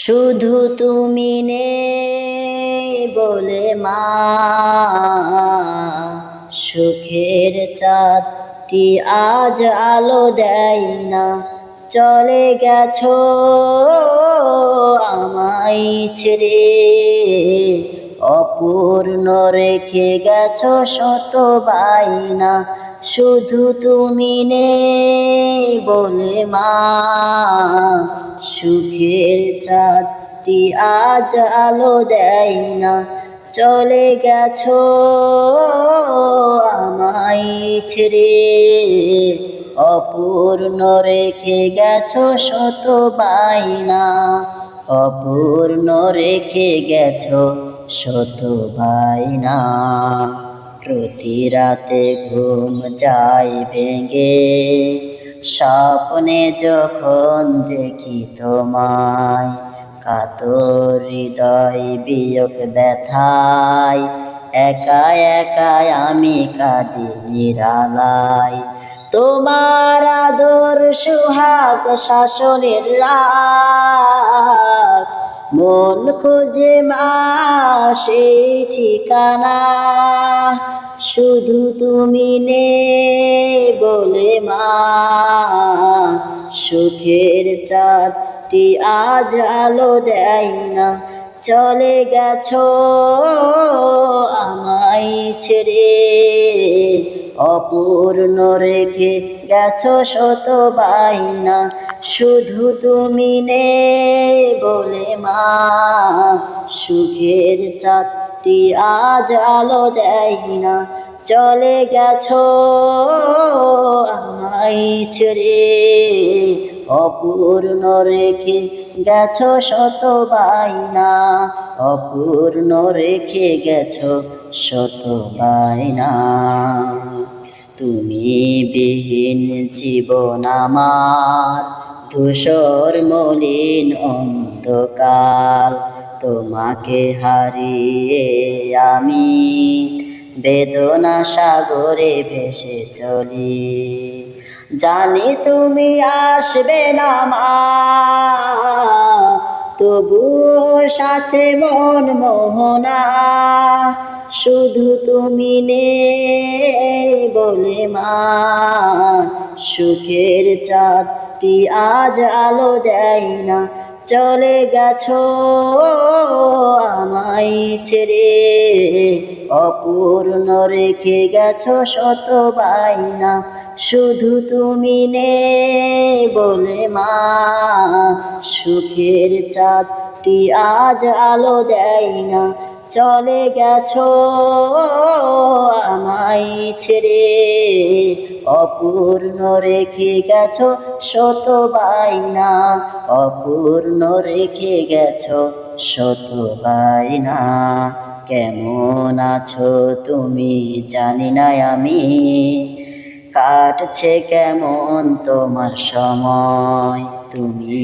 শুধু তুমি নেই বলে মা, সুখের চাঁদটি আজ আলো দেয় না। চলে গেছো আমায় ছেড়ে, অপূর্ণ রেখে গেছো শত বায়না। শুধু তুমি নেই বলে মা, সুখের চাঁদটি আজ আলো দেয় না। চলে গেছো আমায় ছেড়ে, অপূর্ণ রেখে গেছো শত বায়না। অপূর্ণ রেখে গেছো শত বায়না। প্রতি রাতে ঘুম যায় ভেঙে, স্বপ্নে যখন দেখি তোমায়। কাতর হৃদয় বিয়োগ ব্যথায়, একা একা আমি কাঁদি নিরালায়। তোমার আদর সুহাগ শাসনের রাত, মন খুঁজে মা সেই ঠিকানা। শুধু তুমি নেই বলে মা, সুখের চাঁদটি আজ আলো দেয় না। চলে গেছো আমায় ছেড়ে, অপূর্ণ রেখে গেছো শত বায়না। শুধু তুমি নেই বলে মা, সুখের চাঁদটি আজ আলো দেয় না। চলে গেছো আমায় ছেড়ে, অপূর্ণ রেখে গেছো শত বায়না। অপূর্ণ রেখে গেছো শত বায়না। তুমি বিহীন জীবন আমার ধূসর মলিন অন্ধকার। তোমাকে হারিয়ে আমি বেদনা সাগরে ভেসে চলি। জানি তুমি আসবে না মা, তবুও সাথে মন মোহনা। শুধু তুমি নেই বলে মা, সুখের চাঁদটি আজ আলো দেয় না। চলে গেছো আমায় ছেড়ে, অপূর্ণ রেখে গেছো শত বায়না। শুধু তুমি নেই বলে মা, সুখের চাঁদটি আজ আলো দেয় না। চলে গেছো আমায় ছেড়ে, অপূর্ণ রেখে গেছো শত বায়না। অপূর্ণ রেখে গেছো শত বায়না। কেমন আছো তুমি জানি না আমি, কাটছে কেমন তোমার সময়। তুমি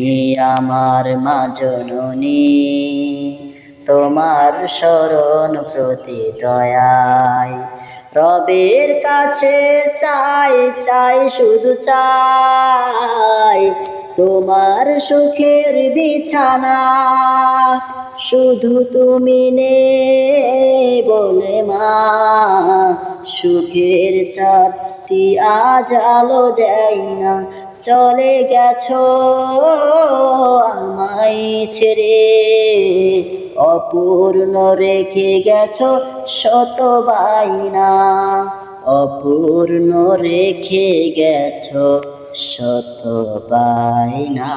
আমার মা জননী, তোমার শরণ প্রতি দয়ায়। রবের কাছে চাই চাই শুধু চাই, তোমার সুখের বিছানা। শুধু তুমি নেই বলে মা, সুখের চাঁদটি আজ আলো দেয় না। চলে গেছো আমায় ছেড়ে, অপূর্ণ রেখে গেছো শত বায়না। অপূর্ণ রেখে গেছো শত বায়না।